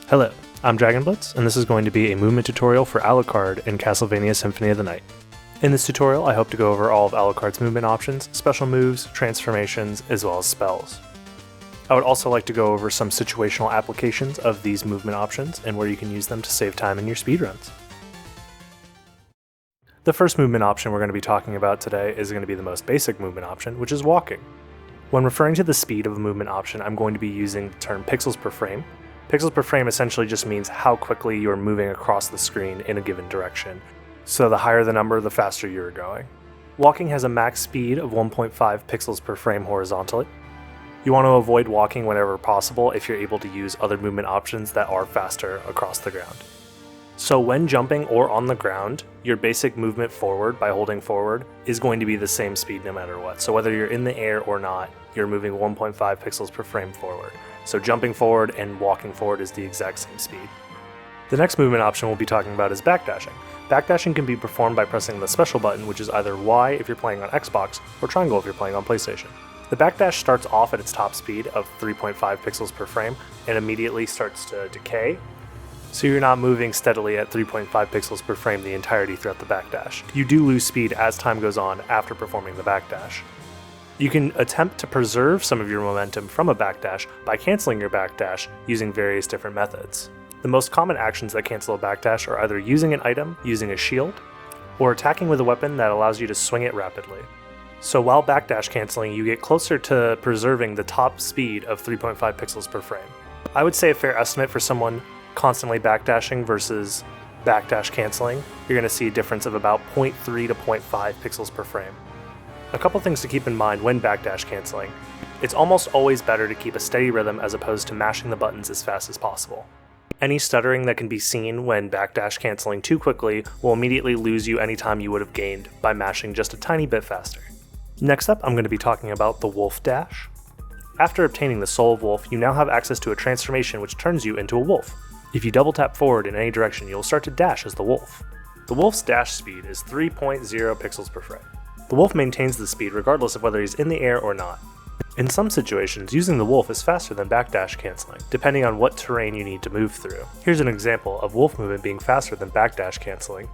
Hello, I'm Dragonblitz, and this is going to be a movement tutorial for Alucard in Castlevania Symphony of the Night. In this tutorial, I hope to go over all of Alucard's movement options, special moves, transformations, as well as spells. I would also like to go over some situational applications of these movement options and where you can use them to save time in your speedruns. The first movement option we're going to be talking about today is going to be the most basic movement option, which is walking. When referring to the speed of a movement option, I'm going to be using the term pixels per frame. Pixels per frame essentially just means how quickly you're moving across the screen in a given direction. So the higher the number, the faster you're going. Walking has a max speed of 1.5 pixels per frame horizontally. You want to avoid walking whenever possible if you're able to use other movement options that are faster across the ground. So when jumping or on the ground, your basic movement forward by holding forward is going to be the same speed no matter what. So whether you're in the air or not, you're moving 1.5 pixels per frame forward. So jumping forward and walking forward is the exact same speed. The next movement option we'll be talking about is backdashing. Backdashing can be performed by pressing the special button, which is either Y if you're playing on Xbox or triangle if you're playing on PlayStation. The backdash starts off at its top speed of 3.5 pixels per frame and immediately starts to decay. So you're not moving steadily at 3.5 pixels per frame the entirety throughout the backdash. You do lose speed as time goes on after performing the backdash. You can attempt to preserve some of your momentum from a backdash by canceling your backdash using various different methods. The most common actions that cancel a backdash are either using an item, using a shield, or attacking with a weapon that allows you to swing it rapidly. So while backdash canceling, you get closer to preserving the top speed of 3.5 pixels per frame. I would say a fair estimate for someone constantly backdashing versus backdash canceling, you're going to see a difference of about 0.3 to 0.5 pixels per frame. A couple things to keep in mind when backdash canceling. It's almost always better to keep a steady rhythm as opposed to mashing the buttons as fast as possible. Any stuttering that can be seen when backdash canceling too quickly will immediately lose you any time you would have gained by mashing just a tiny bit faster. Next up, I'm going to be talking about the wolf dash. After obtaining the soul of wolf, you now have access to a transformation which turns you into a wolf. If you double tap forward in any direction, you'll start to dash as the wolf. The wolf's dash speed is 3.0 pixels per frame. The wolf maintains the speed regardless of whether he's in the air or not. In some situations, using the wolf is faster than backdash canceling, depending on what terrain you need to move through. Here's an example of wolf movement being faster than backdash canceling.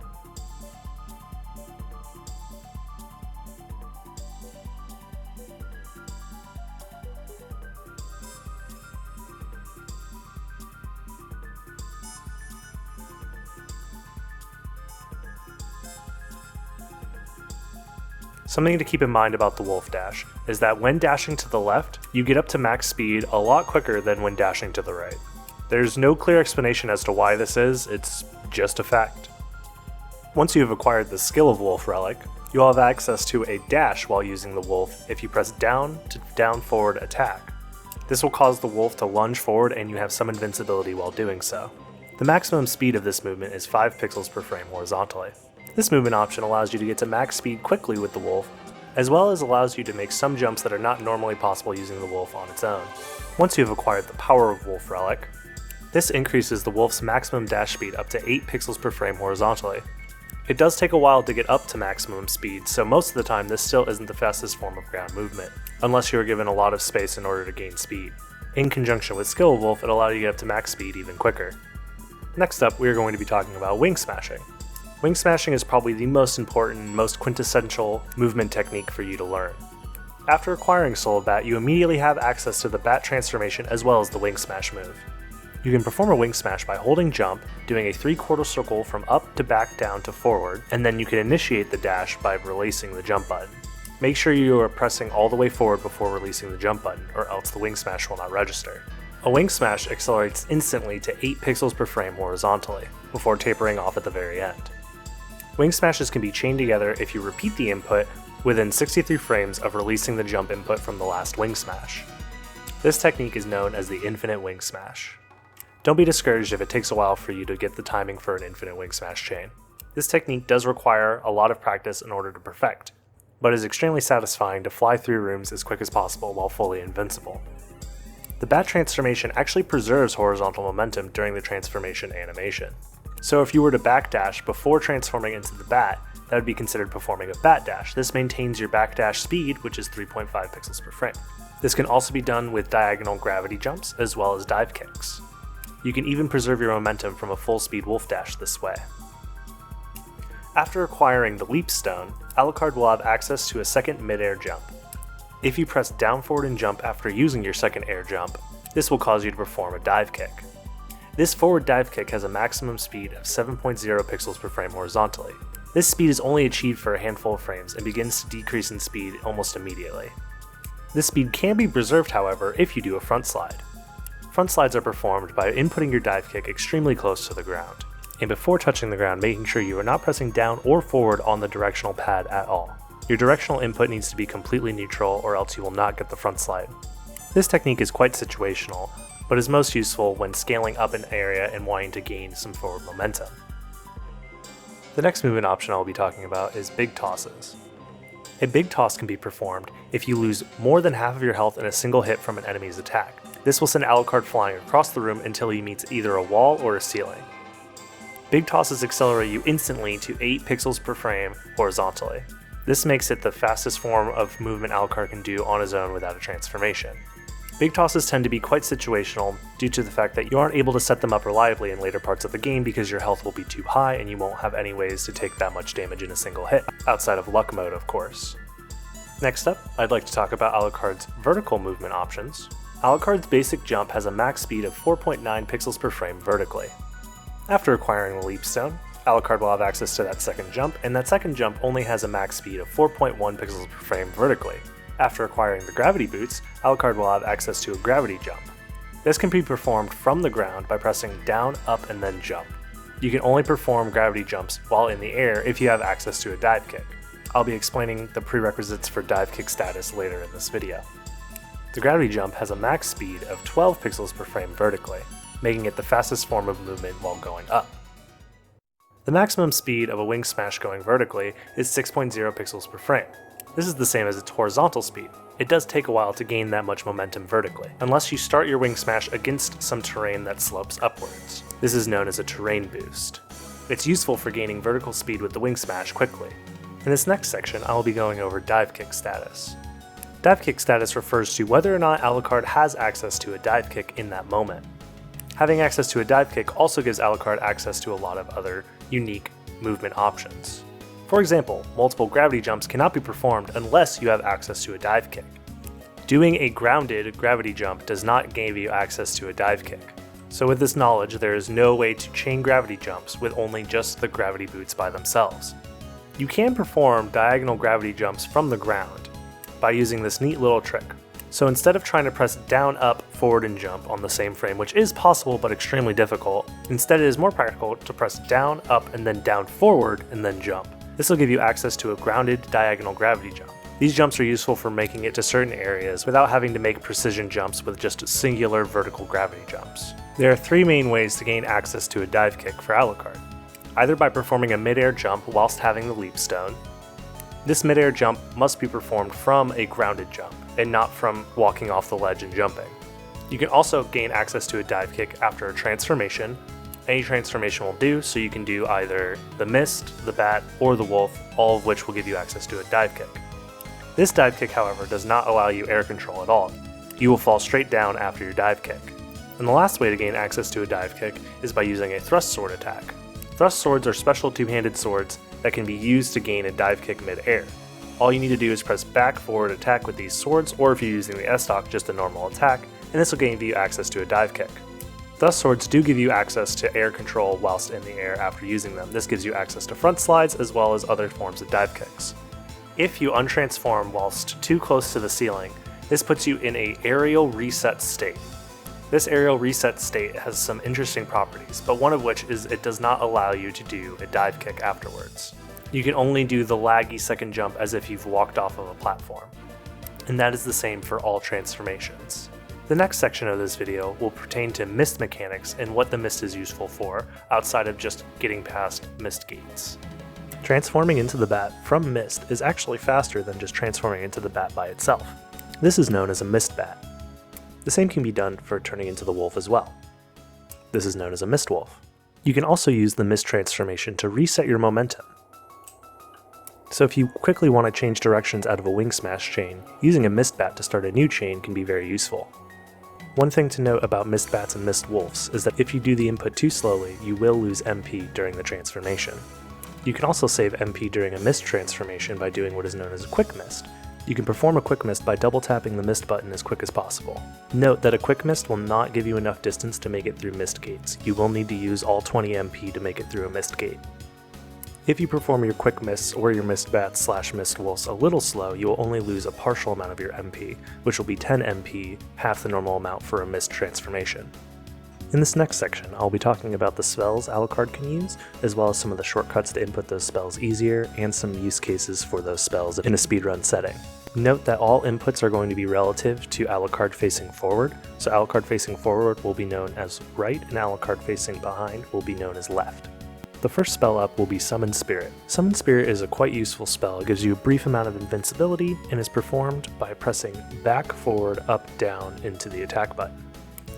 Something to keep in mind about the wolf dash is that when dashing to the left, you get up to max speed a lot quicker than when dashing to the right. There's no clear explanation as to why this is, it's just a fact. Once you have acquired the skill of Wolf Relic, you'll have access to a dash while using the wolf if you press down to down forward attack. This will cause the wolf to lunge forward and you have some invincibility while doing so. The maximum speed of this movement is 5 pixels per frame horizontally. This movement option allows you to get to max speed quickly with the wolf, as well as allows you to make some jumps that are not normally possible using the wolf on its own. Once you have acquired the power of Wolf Relic, this increases the wolf's maximum dash speed up to 8 pixels per frame horizontally. It does take a while to get up to maximum speed, so most of the time this still isn't the fastest form of ground movement, unless you are given a lot of space in order to gain speed. In conjunction with Skill of Wolf, it allows you to get up to max speed even quicker. Next up, we are going to be talking about wing smashing. Wing smashing is probably the most important, most quintessential movement technique for you to learn. After acquiring Soul of Bat, you immediately have access to the Bat transformation as well as the wing smash move. You can perform a wing smash by holding jump, doing a 3/4 circle from up to back down to forward, and then you can initiate the dash by releasing the jump button. Make sure you are pressing all the way forward before releasing the jump button, or else the wing smash will not register. A wing smash accelerates instantly to 8 pixels per frame horizontally, before tapering off at the very end. Wing smashes can be chained together if you repeat the input within 63 frames of releasing the jump input from the last wing smash. This technique is known as the infinite wing smash. Don't be discouraged if it takes a while for you to get the timing for an infinite wing smash chain. This technique does require a lot of practice in order to perfect, but is extremely satisfying to fly through rooms as quick as possible while fully invincible. The bat transformation actually preserves horizontal momentum during the transformation animation. So if you were to backdash before transforming into the bat, that would be considered performing a bat dash. This maintains your backdash speed, which is 3.5 pixels per frame. This can also be done with diagonal gravity jumps as well as dive kicks. You can even preserve your momentum from a full speed wolf dash this way. After acquiring the leap stone, Alucard will have access to a second mid-air jump. If you press down, forward, and jump after using your second air jump, this will cause you to perform a dive kick. This forward dive kick has a maximum speed of 7.0 pixels per frame horizontally. This speed is only achieved for a handful of frames and begins to decrease in speed almost immediately. This speed can be preserved, however, if you do a front slide. Front slides are performed by inputting your dive kick extremely close to the ground, and before touching the ground making sure you are not pressing down or forward on the directional pad at all. Your directional input needs to be completely neutral or else you will not get the front slide. This technique is quite situational, but is most useful when scaling up an area and wanting to gain some forward momentum. The next movement option I will be talking about is big tosses. A big toss can be performed if you lose more than half of your health in a single hit from an enemy's attack. This will send Alucard flying across the room until he meets either a wall or a ceiling. Big tosses accelerate you instantly to 8 pixels per frame horizontally. This makes it the fastest form of movement Alucard can do on his own without a transformation. Big tosses tend to be quite situational due to the fact that you aren't able to set them up reliably in later parts of the game because your health will be too high and you won't have any ways to take that much damage in a single hit, outside of luck mode of course. Next up, I'd like to talk about Alucard's vertical movement options. Alucard's basic jump has a max speed of 4.9 pixels per frame vertically. After acquiring the leap stone, Alucard will have access to that second jump, and that second jump only has a max speed of 4.1 pixels per frame vertically. After acquiring the gravity boots, Alucard will have access to a gravity jump. This can be performed from the ground by pressing down, up, and then jump. You can only perform gravity jumps while in the air if you have access to a dive kick. I'll be explaining the prerequisites for dive kick status later in this video. The gravity jump has a max speed of 12 pixels per frame vertically, making it the fastest form of movement while going up. The maximum speed of a wing smash going vertically is 6.0 pixels per frame. This is the same as its horizontal speed. It does take a while to gain that much momentum vertically, unless you start your wing smash against some terrain that slopes upwards. This is known as a terrain boost. It's useful for gaining vertical speed with the wing smash quickly. In this next section, I will be going over dive kick status. Dive kick status refers to whether or not Alucard has access to a dive kick in that moment. Having access to a dive kick also gives Alucard access to a lot of other unique movement options. For example, multiple gravity jumps cannot be performed unless you have access to a dive kick. Doing a grounded gravity jump does not give you access to a dive kick. So with this knowledge, there is no way to chain gravity jumps with only just the gravity boots by themselves. You can perform diagonal gravity jumps from the ground by using this neat little trick. So instead of trying to press down, up, forward, and jump on the same frame, which is possible but extremely difficult, instead it is more practical to press down, up, and then down, forward, and then jump. This will give you access to a grounded diagonal gravity jump. These jumps are useful for making it to certain areas without having to make precision jumps with just singular vertical gravity jumps. There are 3 main ways to gain access to a dive kick for Alucard. Either by performing a mid-air jump whilst having the leap stone. This mid-air jump must be performed from a grounded jump, and not from walking off the ledge and jumping. You can also gain access to a dive kick after a transformation. Any transformation will do, so you can do either the mist, the bat, or the wolf, all of which will give you access to a dive kick. This dive kick, however, does not allow you air control at all. You will fall straight down after your dive kick. And the last way to gain access to a dive kick is by using a thrust sword attack. Thrust swords are special two-handed swords that can be used to gain a dive kick mid-air. All you need to do is press back, forward, attack with these swords, or if you're using the S-stock, just a normal attack, and this will give you access to a dive kick. Thrust swords do give you access to air control whilst in the air after using them. This gives you access to front slides as well as other forms of dive kicks. If you untransform whilst too close to the ceiling, this puts you in an aerial reset state. This aerial reset state has some interesting properties, but one of which is it does not allow you to do a dive kick afterwards. You can only do the laggy second jump as if you've walked off of a platform. And that is the same for all transformations. The next section of this video will pertain to mist mechanics and what the mist is useful for, outside of just getting past mist gates. Transforming into the bat from mist is actually faster than just transforming into the bat by itself. This is known as a mist bat. The same can be done for turning into the wolf as well. This is known as a mist wolf. You can also use the mist transformation to reset your momentum. So if you quickly want to change directions out of a wing smash chain, using a mist bat to start a new chain can be very useful. One thing to note about Mist Bats and Mist Wolves is that if you do the input too slowly, you will lose MP during the transformation. You can also save MP during a Mist transformation by doing what is known as a Quick Mist. You can perform a Quick Mist by double tapping the Mist button as quick as possible. Note that a Quick Mist will not give you enough distance to make it through Mist gates. You will need to use all 20 MP to make it through a Mist gate. If you perform your Quick Mists or your Mist Bats / Mist Wolves a little slow, you will only lose a partial amount of your MP, which will be 10 MP, half the normal amount for a Mist transformation. In this next section, I'll be talking about the spells Alucard can use, as well as some of the shortcuts to input those spells easier, and some use cases for those spells in a speedrun setting. Note that all inputs are going to be relative to Alucard facing forward, so Alucard facing forward will be known as right, and Alucard facing behind will be known as left. The first spell up will be Summon Spirit. Summon Spirit is a quite useful spell. It gives you a brief amount of invincibility and is performed by pressing back, forward, up, down into the attack button.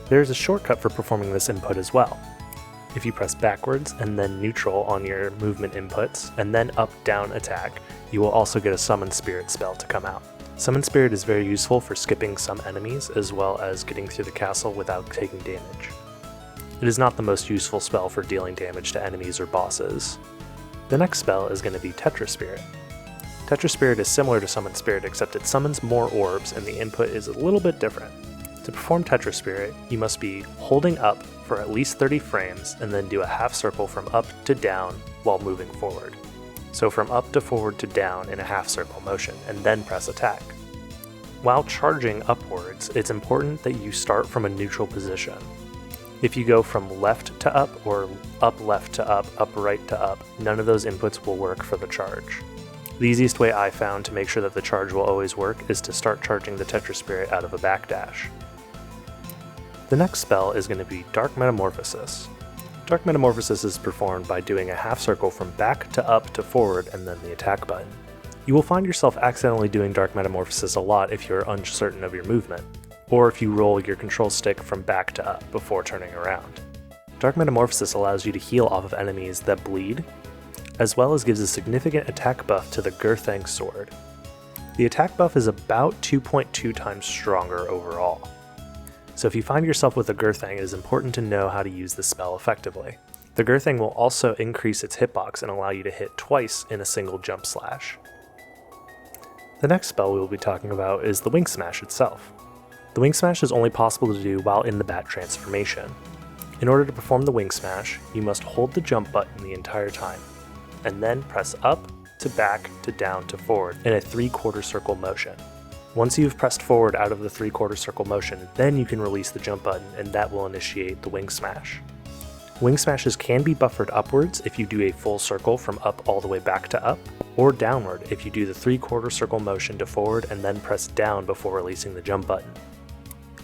There is a shortcut for performing this input as well. If you press backwards and then neutral on your movement inputs and then up, down, attack, you will also get a Summon Spirit spell to come out. Summon Spirit is very useful for skipping some enemies as well as getting through the castle without taking damage. It is not the most useful spell for dealing damage to enemies or bosses. The next spell is going to be Tetra Spirit. Tetra Spirit is similar to Summon Spirit, except it summons more orbs and the input is a little bit different. To perform Tetra Spirit, you must be holding up for at least 30 frames and then do a half circle from up to down while moving forward. So from up to forward to down in a half circle motion, and then press attack. While charging upwards, it's important that you start from a neutral position. If you go from left to up or up left to up right to up, none of those inputs will work for the charge. The easiest way I found to make sure that the charge will always work is to start charging the Tetra Spirit out of a backdash. The next spell is going to be Dark Metamorphosis. Dark Metamorphosis is performed by doing a half circle from back to up to forward and then the attack button. You will find yourself accidentally doing Dark Metamorphosis a lot if you're uncertain of your movement, or if you roll your control stick from back to up before turning around. Dark Metamorphosis allows you to heal off of enemies that bleed, as well as gives a significant attack buff to the Gurthang sword. The attack buff is about 2.2 times stronger overall. So if you find yourself with a Gurthang, it is important to know how to use the spell effectively. The Gurthang will also increase its hitbox and allow you to hit twice in a single jump slash. The next spell we will be talking about is the Wing Smash itself. The Wing Smash is only possible to do while in the bat transformation. In order to perform the Wing Smash, you must hold the jump button the entire time, and then press up to back to down to forward in a 3/4 circle motion. Once you've pressed forward out of the 3/4 circle motion, then you can release the jump button and that will initiate the Wing Smash. Wing Smashes can be buffered upwards if you do a full circle from up all the way back to up, or downward if you do the 3/4 circle motion to forward and then press down before releasing the jump button.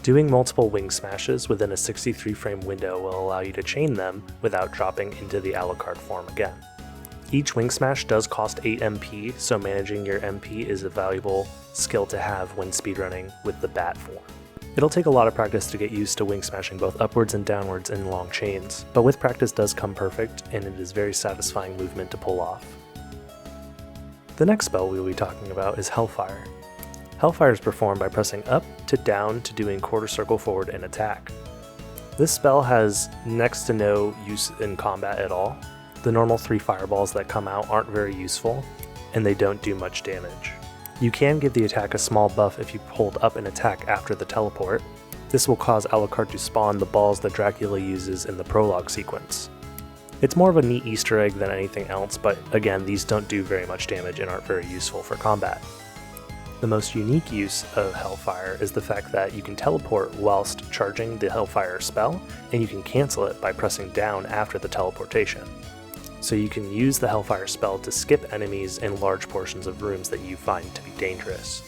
Doing multiple Wing Smashes within a 63 frame window will allow you to chain them without dropping into the Alucard form again. Each Wing Smash does cost 8 MP, so managing your MP is a valuable skill to have when speedrunning with the bat form. It'll take a lot of practice to get used to Wing Smashing both upwards and downwards in long chains, but with practice does come perfect, and it is very satisfying movement to pull off. The next spell we will be talking about is Hellfire. Hellfire is performed by pressing up to down to doing quarter circle forward and attack. This spell has next to no use in combat at all. The normal 3 fireballs that come out aren't very useful, and they don't do much damage. You can give the attack a small buff if you hold up an attack after the teleport. This will cause Alucard to spawn the balls that Dracula uses in the prologue sequence. It's more of a neat Easter egg than anything else, but again, these don't do very much damage and aren't very useful for combat. The most unique use of Hellfire is the fact that you can teleport whilst charging the Hellfire spell, and you can cancel it by pressing down after the teleportation. So you can use the Hellfire spell to skip enemies in large portions of rooms that you find to be dangerous.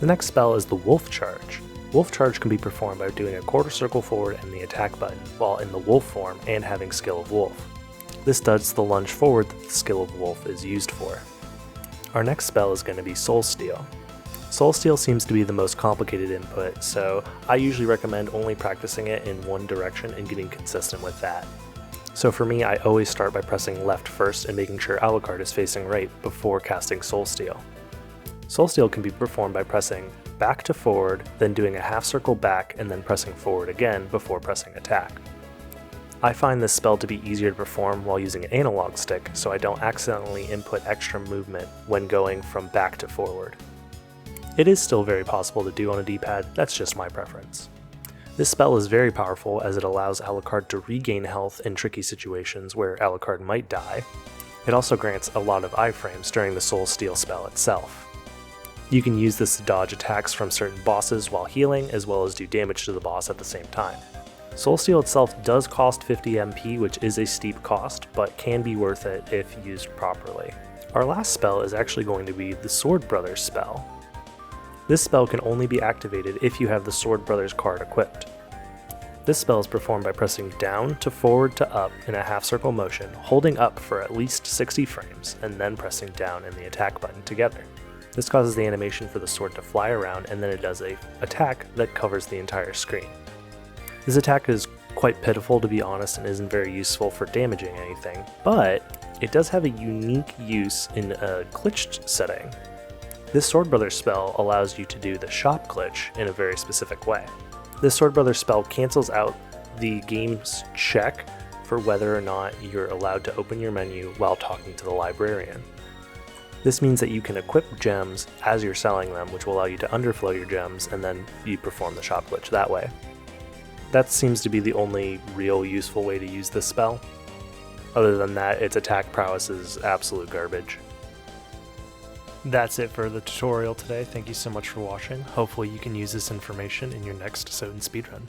The next spell is the Wolf Charge. Wolf Charge can be performed by doing a quarter circle forward and the attack button while in the wolf form and having skill of wolf. This does the lunge forward that the skill of wolf is used for. Our next spell is going to be Soul Steal. Soul Steal seems to be the most complicated input, so I usually recommend only practicing it in one direction and getting consistent with that. So for me, I always start by pressing left first and making sure Alucard is facing right before casting Soul Steal. Soul Steal can be performed by pressing back to forward, then doing a half circle back, and then pressing forward again before pressing attack. I find this spell to be easier to perform while using an analog stick, so I don't accidentally input extra movement when going from back to forward. It is still very possible to do on a D-pad, that's just my preference. This spell is very powerful as it allows Alucard to regain health in tricky situations where Alucard might die. It also grants a lot of iframes during the Soul Steal spell itself. You can use this to dodge attacks from certain bosses while healing, as well as do damage to the boss at the same time. Soul Steal itself does cost 50 MP, which is a steep cost, but can be worth it if used properly. Our last spell is actually going to be the Sword Brothers spell. This spell can only be activated if you have the Sword Brothers card equipped. This spell is performed by pressing down to forward to up in a half circle motion, holding up for at least 60 frames, and then pressing down and the attack button together. This causes the animation for the sword to fly around, and then it does an attack that covers the entire screen. This attack is quite pitiful, to be honest, and isn't very useful for damaging anything, but it does have a unique use in a glitched setting. This Sword Brothers spell allows you to do the shop glitch in a very specific way. This Sword Brothers spell cancels out the game's check for whether or not you're allowed to open your menu while talking to the librarian. This means that you can equip gems as you're selling them, which will allow you to underflow your gems, and then you perform the shop glitch that way. That seems to be the only real useful way to use this spell. Other than that, its attack prowess is absolute garbage. That's it for the tutorial today. Thank you so much for watching. Hopefully you can use this information in your next sotn speedrun.